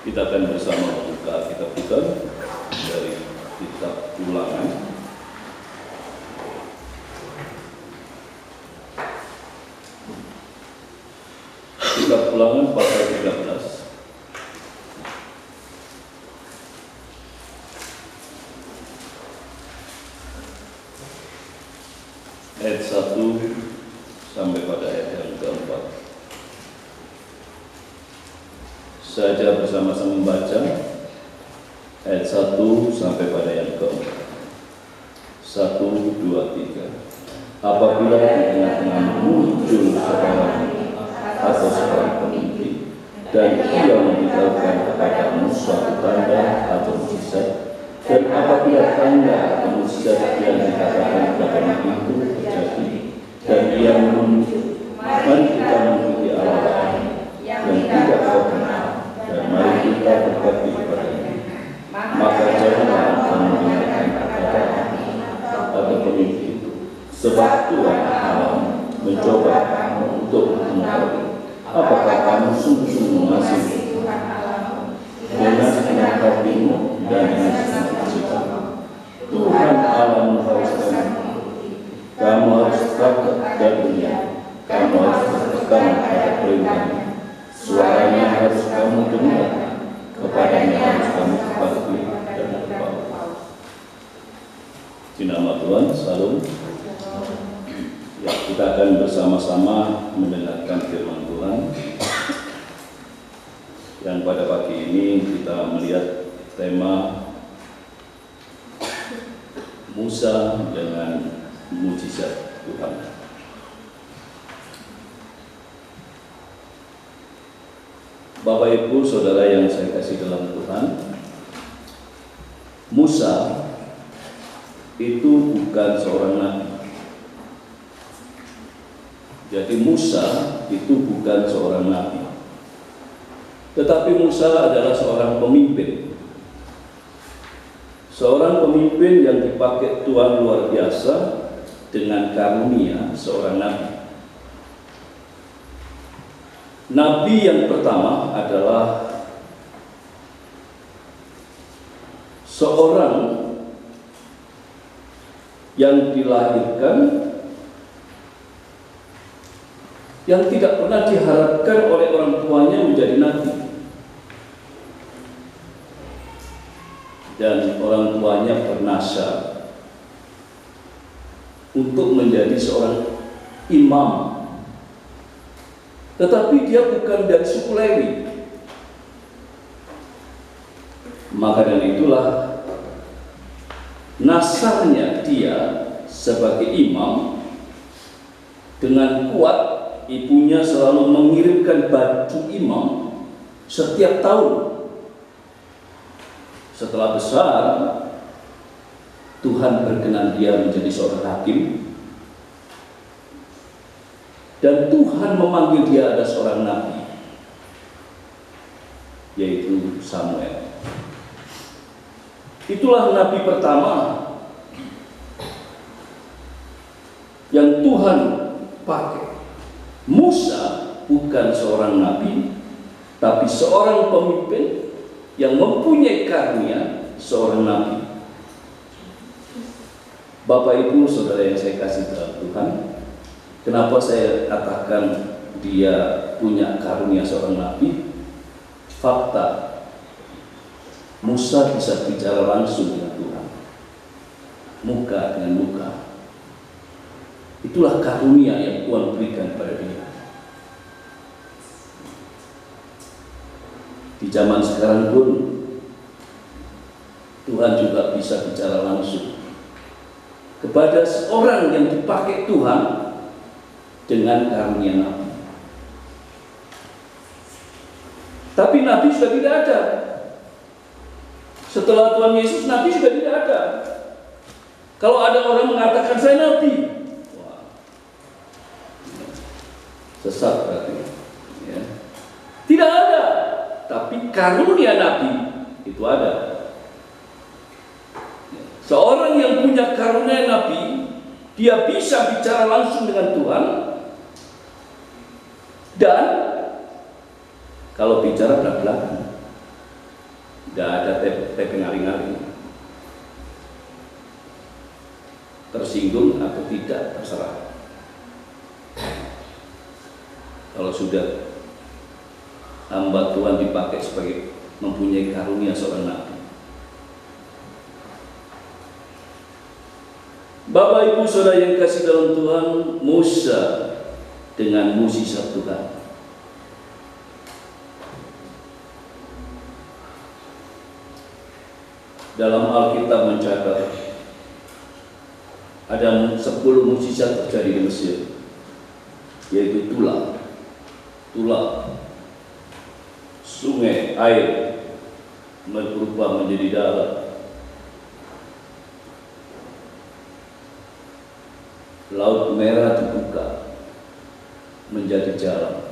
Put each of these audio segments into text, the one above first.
Kita akan bersama membuka kitab kita dari kitab Ulangan. Kitab Ulangan pasal 13. Ayat 1 sampai pada ayat yang keempat. Saja bersama-sama membaca ayat 1 sampai pada yang keempat. 1, 2, 3. Apabila di tengah-tengah muncul seorang atau seorang pemimpin dan ia memberitahukan kepadamu suatu tanda atau mukjizat, dan apabila tanda atau mukjizat yang dikatakan kepadamu itu terjadi dan ia muncul, mari kita mengikuti Allah lain yang tidak kau kenal, dan mari kita berbakti kepadanya. Maka janganlah kamu mendengarkan kata atau pemimpin itu, sebab Tuhan Allah mencoba kamu untuk mengetahui apakah kamu sungguh-sungguh mengasihi Tuhan Allahmu dengan segenap hatimu dan dengan segenap jiwamu. Tuhan Allahmu harus kamu harus takut dan dunia, kamu harus berpegang pada perintahnya. Suaranya harus kamu dengar, kepadanya harus kamu berbakti dan berbaur. Di nama Tuhan, salam. Ya, kita akan bersama-sama mendengarkan firman Tuhan. Yang pada pagi ini kita melihat tema Musa dengan mukjizat Tuhan. Bapak Ibu Saudara yang saya kasih dalam Tuhan, Musa itu bukan seorang nabi. Jadi Musa itu bukan seorang nabi, tetapi Musa adalah seorang pemimpin. Seorang pemimpin yang dipakai Tuhan luar biasa dengan karunia seorang nabi. Nabi yang pertama adalah seorang yang dilahirkan yang tidak pernah diharapkan oleh orang tuanya menjadi nabi, dan orang tuanya bernasar untuk menjadi seorang imam, tetapi dia bukan dari suku Lewi. Maka dari itulah nasarnya dia sebagai imam dengan kuat. Ibunya selalu mengirimkan baju imam setiap tahun. Setelah besar, Tuhan berkenan dia menjadi seorang hakim, dan Tuhan memanggil dia ada seorang nabi, yaitu Samuel. Itulah nabi pertama yang Tuhan pakai. Musa bukan seorang nabi, tapi seorang pemimpin yang mempunyai karunia seorang nabi. Bapak Ibu Saudara yang saya kasih dalam Tuhan, kenapa saya katakan dia punya karunia seorang nabi? Fakta, Musa bisa bicara langsung dengan Tuhan, muka dengan muka. Itulah karunia yang Tuhan berikan pada dia. Di zaman sekarang pun Tuhan juga bisa bicara langsung kepada seorang yang dipakai Tuhan dengan karunia nabi. Tapi nabi sudah tidak ada. Setelah Tuhan Yesus, nabi sudah tidak ada. Kalau ada orang mengatakan saya nabi, sesat berarti, ya. Tidak ada, tapi karunia nabi itu ada. Seorang yang punya karunia nabi, dia bisa bicara langsung dengan Tuhan, dan kalau bicara belak-belakan, Tidak ada tepeng aring-aring. Tersinggung atau tidak terserah. Kalau sudah hamba Tuhan dipakai sebagai mempunyai karunia seorang nabi. Bapak Ibu Saudara yang kasih dalam Tuhan, Musa dengan mukjizat Tuhan. Dalam Alkitab mencatat ada 10 mukjizat terjadi di Mesir, yaitu tulah, sungai air berubah menjadi darah, laut merah dibuka menjadi jalan,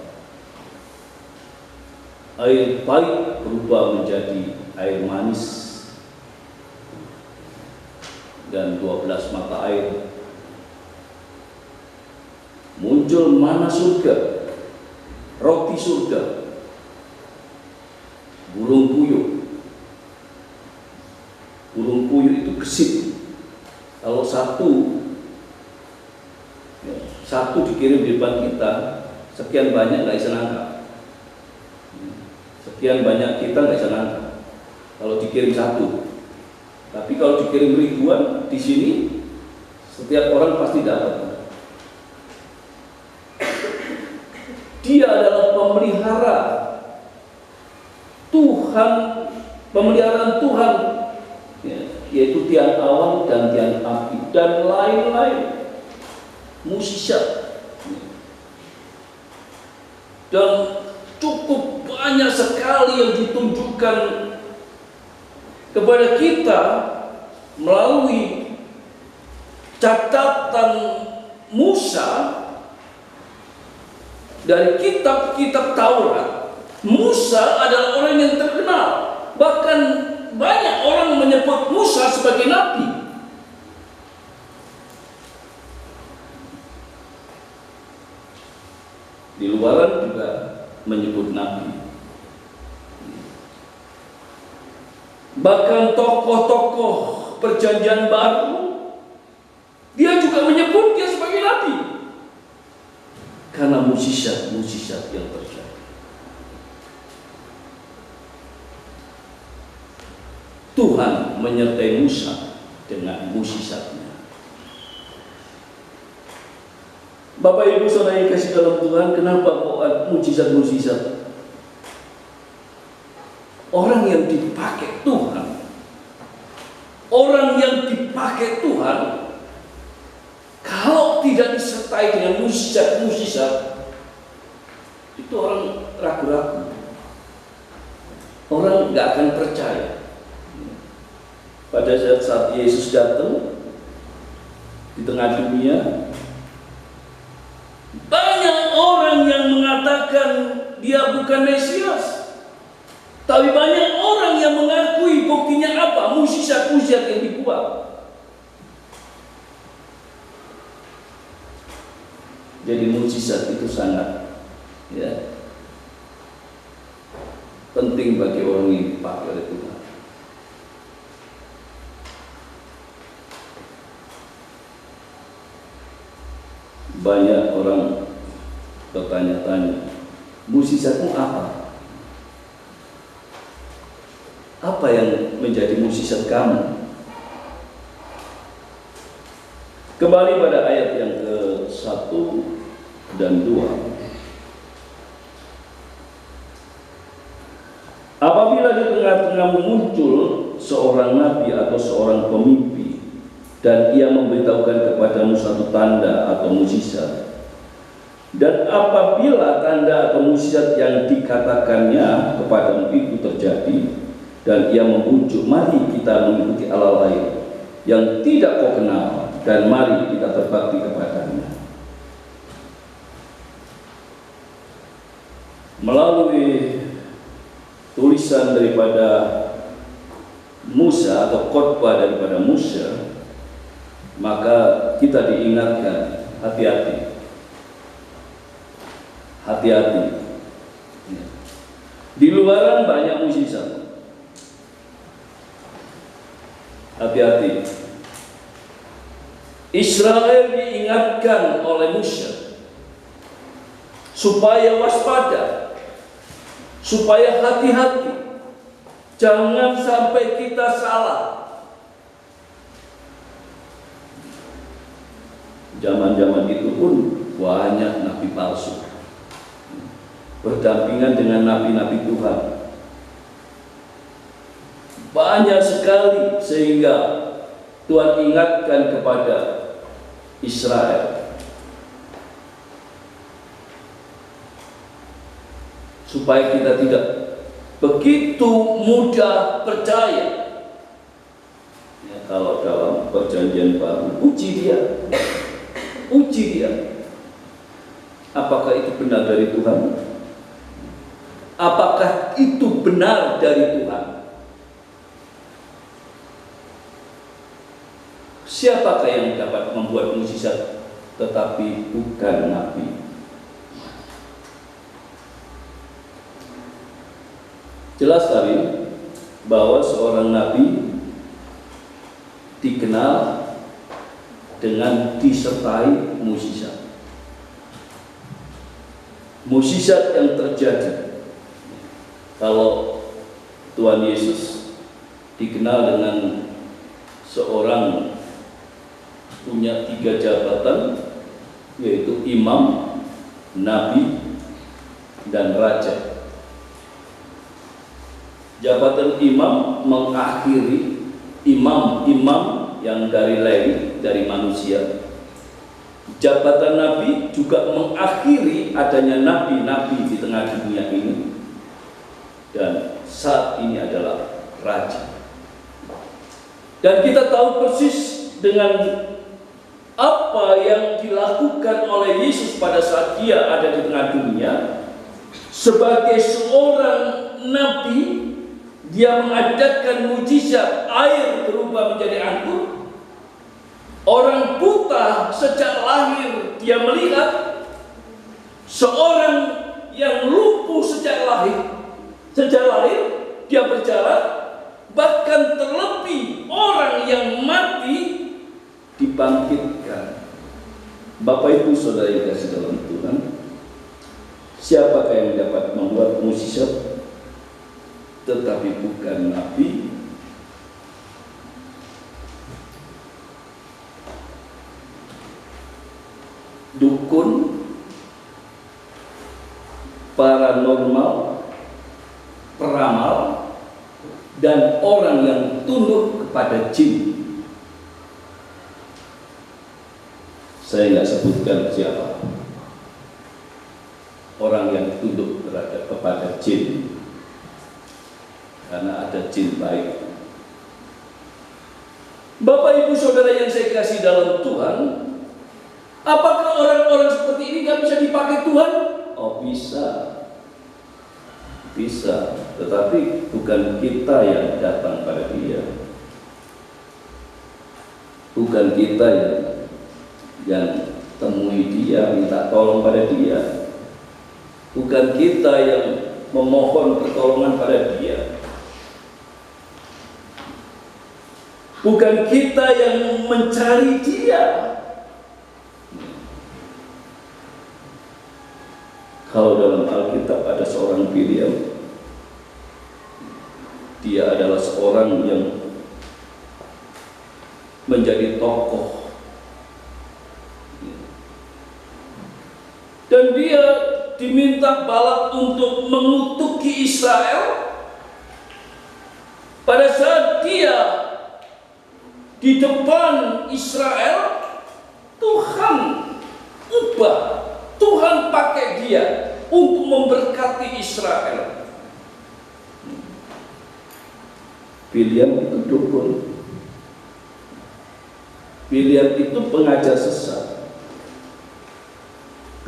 air pahit berubah menjadi air manis, dan 12 mata air. Muncul mana surga, roti surga, burung puyuh. Burung puyuh itu gesit. Kalau satu dikirim di depan kita, sekian banyak nggak bisa nangkap. Sekian banyak kita nggak bisa nangkap. Kalau dikirim satu. Tapi kalau dikirim ribuan, di sini setiap orang pasti dapat. Dia adalah pemelihara Tuhan, pemeliharaan Tuhan, ya, yaitu tiang awan dan tiang api dan lain-lain mukjizat. Dan cukup banyak sekali yang ditunjukkan kepada kita melalui catatan Musa dari kitab-kitab Taurat. Musa adalah orang yang terkenal, bahkan banyak orang menyebut Musa sebagai nabi. Di luaran juga menyebut nabi. Bahkan tokoh-tokoh perjanjian baru, dia juga menyebut dia sebagai nabi. Karena mukjizat-mukjizat yang terjadi. Tuhan menyertai Musa dengan mukjizatnya. Bapak Ibu Saudara yang kasih dalam Tuhan, kenapa kok mukjizat-mukjizat? Orang yang dipakai Tuhan, kalau tidak disertai dengan mukjizat-mukjizat, itu orang ragu-ragu. Orang nggak akan percaya. Pada saat Yesus datang di tengah dunia, banyak orang yang mengatakan dia bukan Mesias. Tapi banyak orang yang mengakui, buktinya apa? Mukjizat-mukjizat yang dibuat. Jadi mukjizat itu sangat penting bagi orang yang dipakai oleh Tuhan. Banyak orang bertanya-tanya, mukjizatmu apa? Apa yang menjadi mukjizat kamu? Kembali pada ayat yang ke-1 dan 2. Apabila di tengah-tengahmu muncul seorang nabi atau seorang pemimpi, dan ia memberitahukan kepadamu satu tanda atau mukjizat, dan apabila tanda atau mukjizat yang dikatakannya kepadamu itu terjadi, dan ia membujuk, mari kita mengikuti Allah lain yang tidak kau kenal, dan mari kita berbakti kepadanya. Melalui tulisan daripada Musa atau khotbah daripada Musa, maka kita diingatkan, hati-hati. Hati-hati. Di luaran banyak mukjizat. Hati-hati. Israel diingatkan oleh Musa supaya waspada, supaya hati-hati, jangan sampai kita salah. Zaman-zaman itu pun banyak nabi palsu berdampingan dengan nabi-nabi Tuhan. Banyak sekali, sehingga Tuhan ingatkan kepada Israel supaya kita tidak begitu mudah percaya. Ya, kalau dalam perjanjian baru, uji dia. Apakah itu benar dari Tuhan? Apakah itu benar dari Tuhan? Siapakah yang dapat membuat mukjizat tetapi bukan nabi? Jelas sekali bahwa seorang nabi dikenal dengan disertai mukjizat. Mukjizat yang terjadi. Kalau Tuhan Yesus dikenal dengan seorang punya 3 jabatan, yaitu imam, nabi, dan raja. Jabatan imam mengakhiri imam yang dari Lewi, dari manusia. Jabatan nabi juga mengakhiri adanya nabi-nabi di tengah dunia ini. Dan saat ini adalah raja. Dan kita tahu persis dengan apa yang dilakukan oleh Yesus pada saat dia ada di tengah dunia. Sebagai seorang nabi, dia mengadakan mukjizat air berubah menjadi anggur. Orang buta sejak lahir dia melihat. Seorang yang lumpuh sejak lahir dia berjalan. Bahkan terlebih orang yang mati dibangkitkan. Bapak Ibu Saudara yang dikasihi dalam Tuhan, siapakah yang dapat membuat mukjizat tetapi bukan nabi? Dukun, paranormal, peramal, dan orang yang tunduk kepada jin. Saya nggak sebutkan siapa orang yang tunduk kepada jin, karena ada jin baik. Bapak Ibu Saudara yang saya kasih dalam Tuhan, apakah orang-orang seperti ini nggak bisa dipakai Tuhan? Oh, bisa, tetapi bukan kita yang datang pada dia, bukan kita yang temui dia, minta tolong pada dia, bukan kita yang memohon pertolongan pada dia, bukan kita yang mencari dia. Kalau dalam Alkitab ada seorang Biliam, dia adalah seorang yang menjadi tokoh. Dan dia diminta Balak untuk mengutuki Israel. Pada saat dia di depan Israel, Tuhan ubah, Tuhan pakai dia untuk memberkati Israel. Biliam itu dukun. Biliam itu pengajar sesat.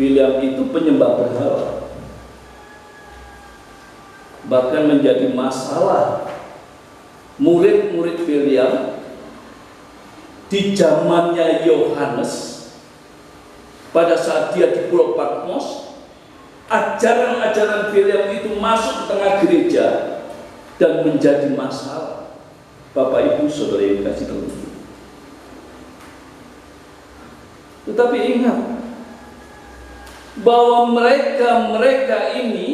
Biliam itu penyembah berhala. Bahkan menjadi masalah murid-murid Biliam di zamannya Yohanes. Pada saat dia di Pulau Patmos, ajaran-ajaran Biliam itu masuk ke tengah gereja dan menjadi masalah. Bapak Ibu Saudara yang kasih dalam Tuhan. Tetapi ingat bahwa mereka ini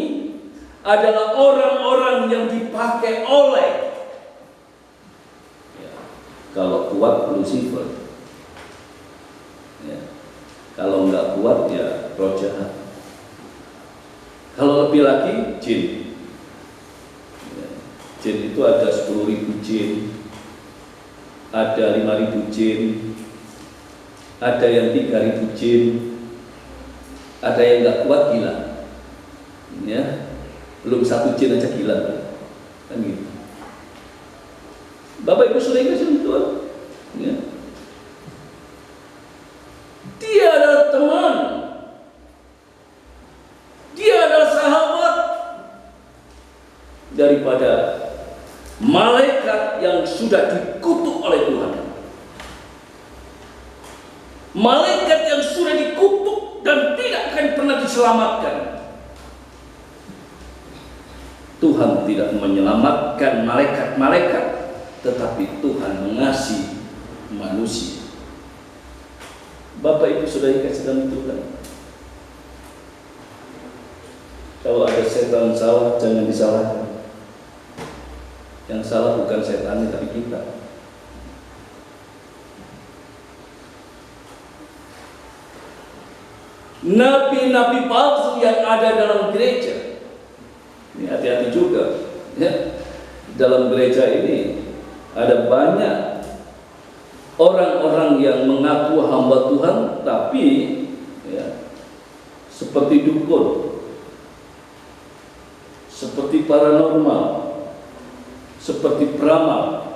adalah orang-orang yang dipakai oleh, ya, kalau kuat Lucifer, ya, kalau nggak kuat ya roh jahat, kalau lebih lagi jin. Ya, jin itu ada 10.000 jin, ada 5.000 jin, ada yang 3.000 jin, ada yang nggak kuat gila, ya, belum 1 jin aja gila, kan gitu. Bapak Ibu sudah ingat Tuhan, ya. Dia adalah teman, dia adalah sahabat daripada malaikat yang sudah dikutuk oleh Tuhan. Malaikat yang sudah dikutuk dan tidak akan pernah diselamatkan. Tuhan tidak menyelamatkan malaikat-malaikat, tetapi Tuhan mengasihi manusia. Bapak Ibu sudah dikasih dalam Tuhan. Kalau ada setan salah, jangan disalahkan. Yang salah bukan setan, tapi kita. Nabi-nabi palsu yang ada dalam gereja, ini hati-hati juga, ya. Dalam gereja ini ada banyak orang-orang yang mengaku hamba Tuhan, tapi ya, seperti dukun, seperti paranormal, seperti peramal.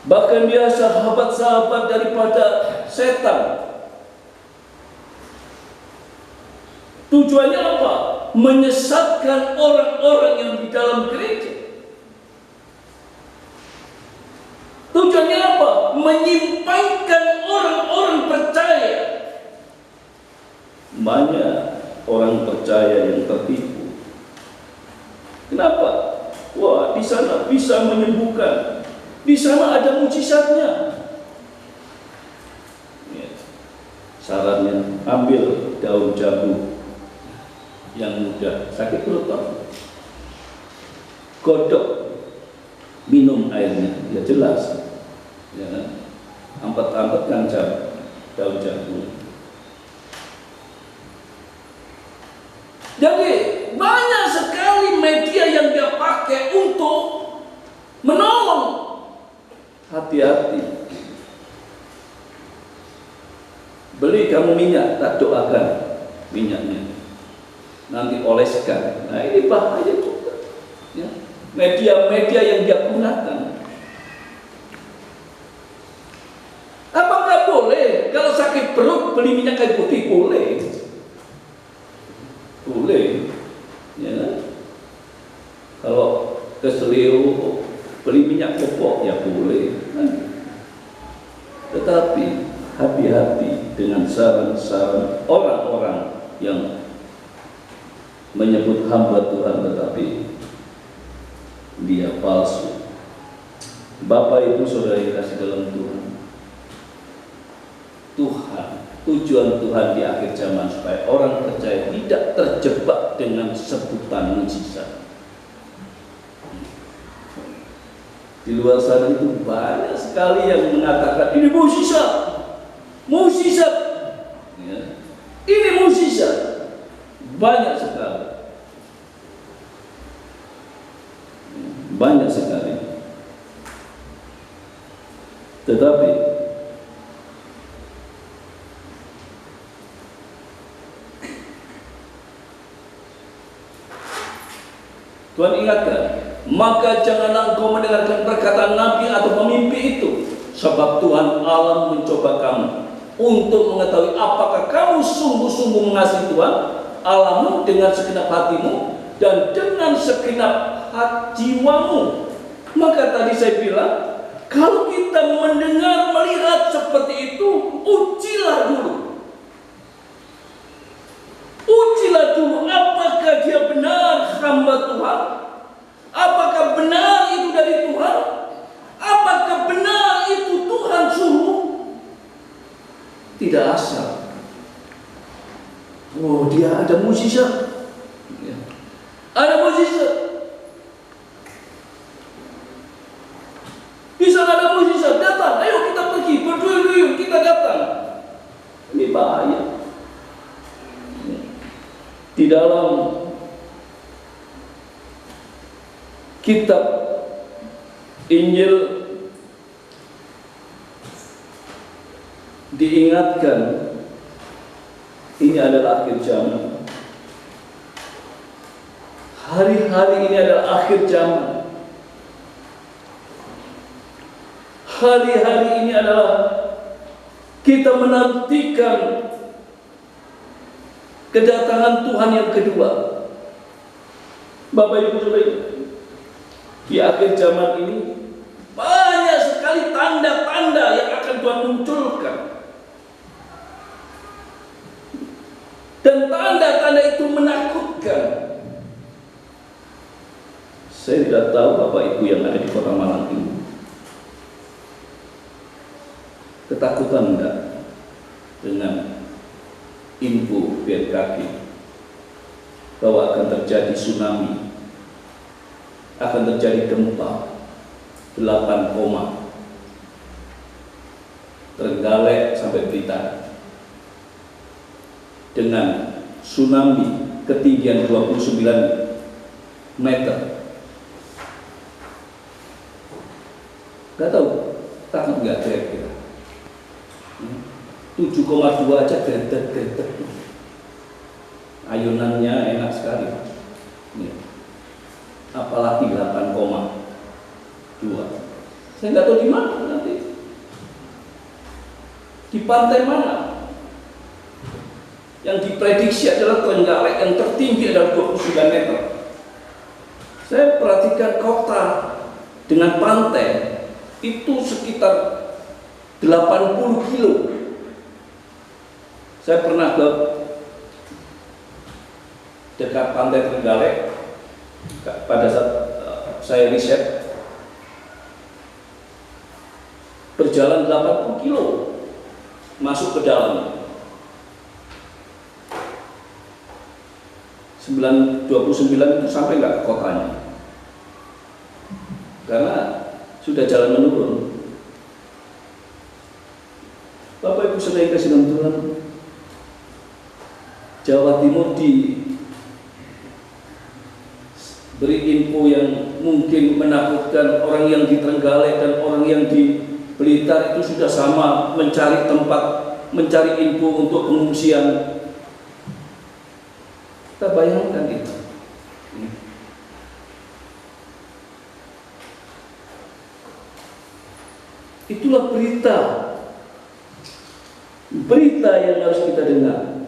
Bahkan dia sahabat-sahabat daripada setan. Tujuannya apa? Menyesatkan orang-orang yang di dalam gereja. Tujuannya apa? Menyimpangkan orang-orang percaya. Banyak orang percaya yang tertipu. Kenapa? Wah, di sana bisa menyembuhkan. Di sana ada mujizatnya. Ya. Sarannya ambil daun jambu yang muda, sakit perut, godok, minum airnya, ya jelas. Ya, ampet-ampetkan daun jambu. Jadi banyak sekali media yang dia pakai untuk menolong. Hati-hati. Beli kamu minyak, tak doakan minyaknya, nanti oleskan. Nah ini bahaya juga, ya. Media-media yang dia gunakan. Apakah boleh kalau sakit perut beli minyak kayu putih? Boleh, boleh, ya. Kalau keseliu beli minyak kopok ya boleh. Tetapi hati-hati dengan saran-saran orang-orang yang menyebut hamba Tuhan tetapi dia palsu. Bapak Ibu Saudara yang kasih dalam Tuhan, tujuan Tuhan di akhir zaman supaya orang percaya tidak terjebak dengan sebutan mujizat. Di luar sana itu banyak sekali yang mengatakan ini mujizat, mujizat, ya. Ini mujizat, banyak sekali, banyak sekali. Tetapi Tuhan ingatkan, maka janganlah engkau mendengarkan perkataan nabi atau pemimpi itu, sebab Tuhan Allah mencoba kamu untuk mengetahui apakah kamu sungguh-sungguh mengasihi Tuhan Allahmu dengan segenap hatimu dan dengan segenap jiwamu. Maka tadi saya bilang, kalau kita mendengar melihat seperti itu, ujilah dulu. Ujilah dulu apakah dia benar hamba Tuhan tidak asal. Oh, dia ada mukjizat. Ya. Ada mukjizat. Di sana ada mukjizat, datang, ayo kita pergi, berduyun-duyun kita datang. Ini bahaya. Di dalam kitab Injil diingatkan ini adalah akhir zaman. Hari-hari ini adalah akhir zaman. Hari-hari ini adalah kita menantikan kedatangan Tuhan yang kedua. Bapak Ibu Saudara, di akhir zaman ini banyak sekali tanda-tanda yang akan Tuhan munculkan. Dan tanda-tanda itu menakutkan. Saya tidak tahu Bapak Ibu yang ada di Kota Malang ini ketakutan enggak dengan info BMKG bahwa akan terjadi tsunami, akan terjadi gempa 8, Trenggalek sampai Blitar, dengan tsunami ketinggian 29 meter. Gak tahu, takut nggak kira-kira? 7,2 aja gredek. Ayunannya enak sekali. Apalagi 8,2. Saya nggak tahu di mana nanti. Di pantai mana? Yang diprediksi adalah Trenggalek yang tertinggi adalah 29 meter. Saya perhatikan kota dengan pantai itu sekitar 80 kilo. Saya pernah ke dekat pantai Trenggalek pada saat saya riset, berjalan 80 kilo masuk ke dalam. 29 itu sampai nggak ke kotanya, karena sudah jalan menurun. Bapak Ibu Saudara yang kasih dalam Tuhan, Jawa Timur diberi info yang mungkin menakutkan. Orang yang di Trenggalek dan orang yang di Blitar itu sudah sama mencari tempat, mencari info untuk pengungsian. Kita bayangkan itu. Itulah berita yang harus kita dengar.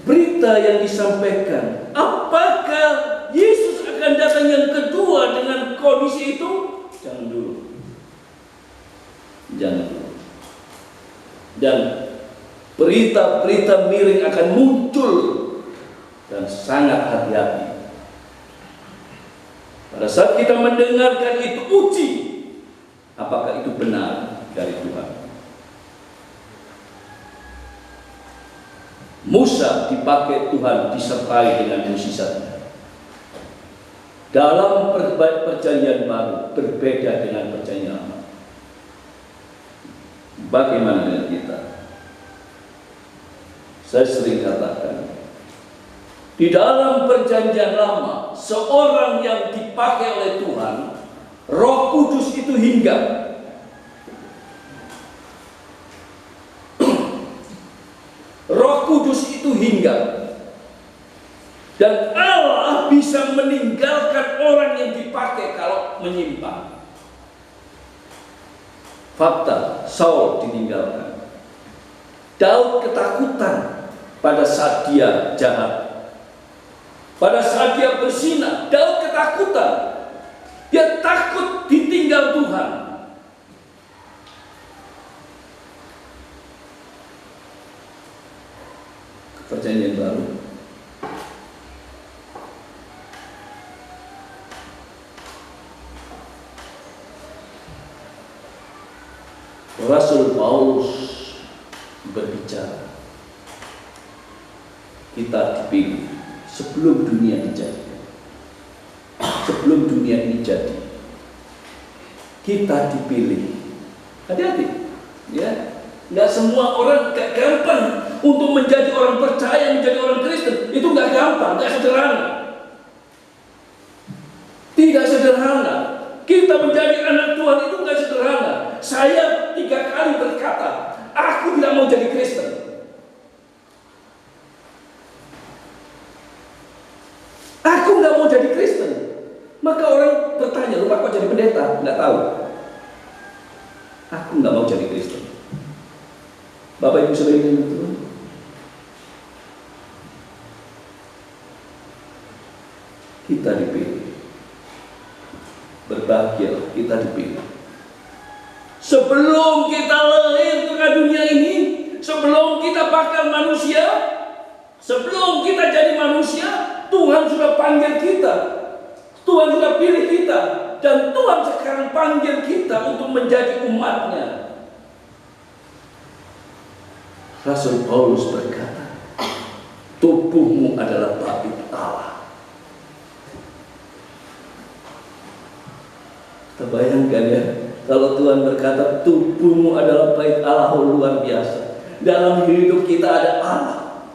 Berita yang disampaikan. Apakah Yesus akan datang yang kedua dengan kondisi itu? Jangan dulu. Dan berita-berita miring akan muncul, dan sangat hati-hati. Pada saat kita mendengarkan itu, uji apakah itu benar dari Tuhan. Musa dipakai Tuhan, disertai dengan mukjizatnya. Dalam perjanjian baru berbeda dengan perjanjian lama. Bagaimana dengan kita? Saya sering katakan, di dalam perjanjian lama, seorang yang dipakai oleh Tuhan, Roh Kudus itu hinggap. Roh Kudus itu hinggap. Dan Allah bisa meninggalkan orang yang dipakai kalau menyimpang. Fakta, Saul ditinggalkan. Daud ketakutan pada saat dia jahat. Pada saat dia bersinah, Daud ketakutan. Dia takut ditinggal Tuhan. Perjanjian baru. Rasul Paulus berbicara. Kita dipilih sebelum dunia dijadikan. Sebelum dunia ini jadi, kita dipilih. Hati-hati, ya. Nggak semua orang, nggak gampang untuk menjadi orang percaya, menjadi orang Kristen. Itu nggak gampang, nggak sederhana. Tidak sederhana. Kita menjadi anak Tuhan itu nggak sederhana. Saya 3 kali berkata, aku tidak mau jadi Kristen. Aku nggak mau jadi Kristen. Maka orang bertanya, lupa kok jadi pendeta? Nggak tahu. Aku nggak mau jadi Kristen. Bapak Ibu Saudara yang betul. Kita dipilih. Berbahagia kita dipilih. Sebelum kita lahir ke dunia ini, sebelum kita bakal manusia, sebelum kita jadi manusia, Tuhan sudah panggil kita. Tuhan sudah pilih kita. Dan Tuhan sekarang panggil kita untuk menjadi umatnya. Rasul Paulus berkata, tubuhmu adalah bait Allah. Kita bayangkan ya, kalau Tuhan berkata tubuhmu adalah bait Allah, luar biasa. Dalam hidup kita ada Allah.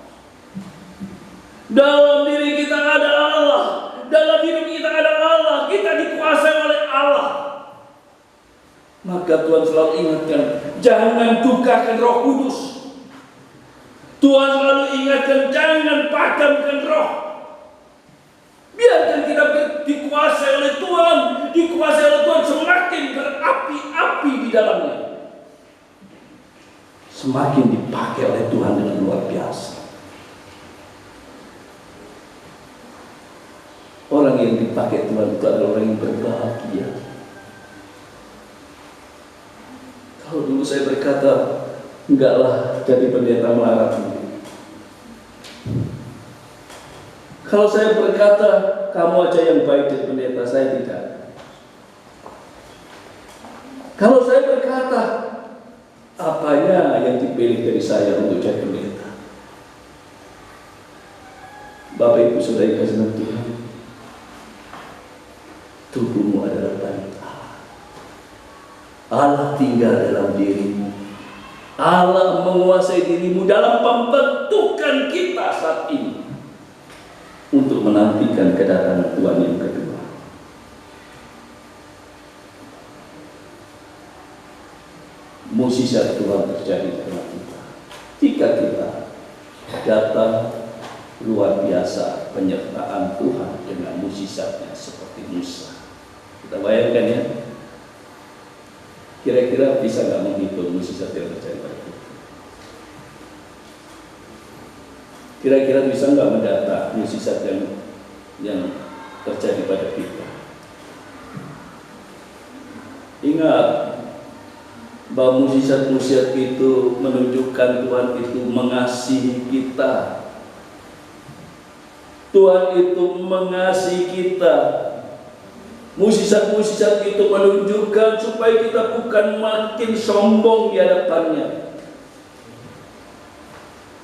Dalam diri kita ada Allah. Dalam hidup kita ada Allah. Kita dikuasai oleh Allah. Maka Tuhan selalu ingatkan, jangan dukakan Roh Kudus. Tuhan selalu ingatkan, jangan padamkan roh. Biarkan kita dikuasai oleh Tuhan. Dikuasai oleh Tuhan, semakin berapi-api di dalamnya. Semakin dipakai oleh Tuhan dengan luar biasa. Orang yang dipakai Tuhan itu adalah orang yang berbahagia. Kalau dulu saya berkata, enggaklah jadi pendeta melarat. Kalau saya berkata, kamu aja yang baik jadi pendeta, saya tidak. Kalau saya berkata, apanya yang dipilih dari saya untuk jadi pendeta? Bapak Ibu Saudara yang kasih Tuhan, tubuhmu adalah bait Allah. Allah tinggal dalam dirimu. Allah menguasai dirimu dalam pembentukan kita saat ini untuk menantikan kedatangan Tuhan yang kedua. Mukjizat Tuhan terjadi dalam kita. Jika kita datang, luar biasa penyertaan Tuhan dengan mukjizatnya seperti Musa. Kita bayangkan ya, kira-kira bisa nggak menghitung mukjizat yang terjadi pada kita? Kira-kira bisa nggak mendata mukjizat yang terjadi pada kita? Ingat bahwa mukjizat-mukjizat itu menunjukkan Tuhan itu mengasihi kita. Tuhan itu mengasihi kita. Mukjizat-mukjizat itu menunjukkan supaya kita bukan makin sombong di hadapannya.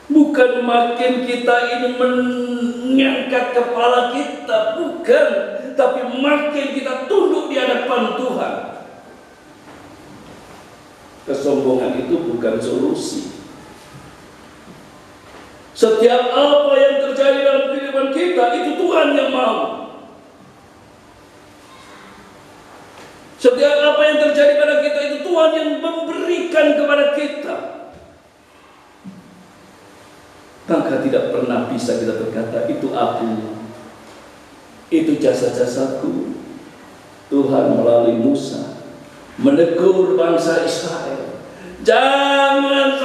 Bukan makin kita ini mengangkat kepala kita, bukan. Tapi makin kita tunduk di hadapan Tuhan. Kesombongan itu bukan solusi. Setiap apa yang terjadi dalam kehidupan kita, itu Tuhan yang mau. Setiap apa yang terjadi pada kita, itu Tuhan yang memberikan kepada kita. Maka tidak pernah bisa kita berkata, itu aku, itu jasa-jasaku. Tuhan melalui Musa menegur bangsa Israel, jangan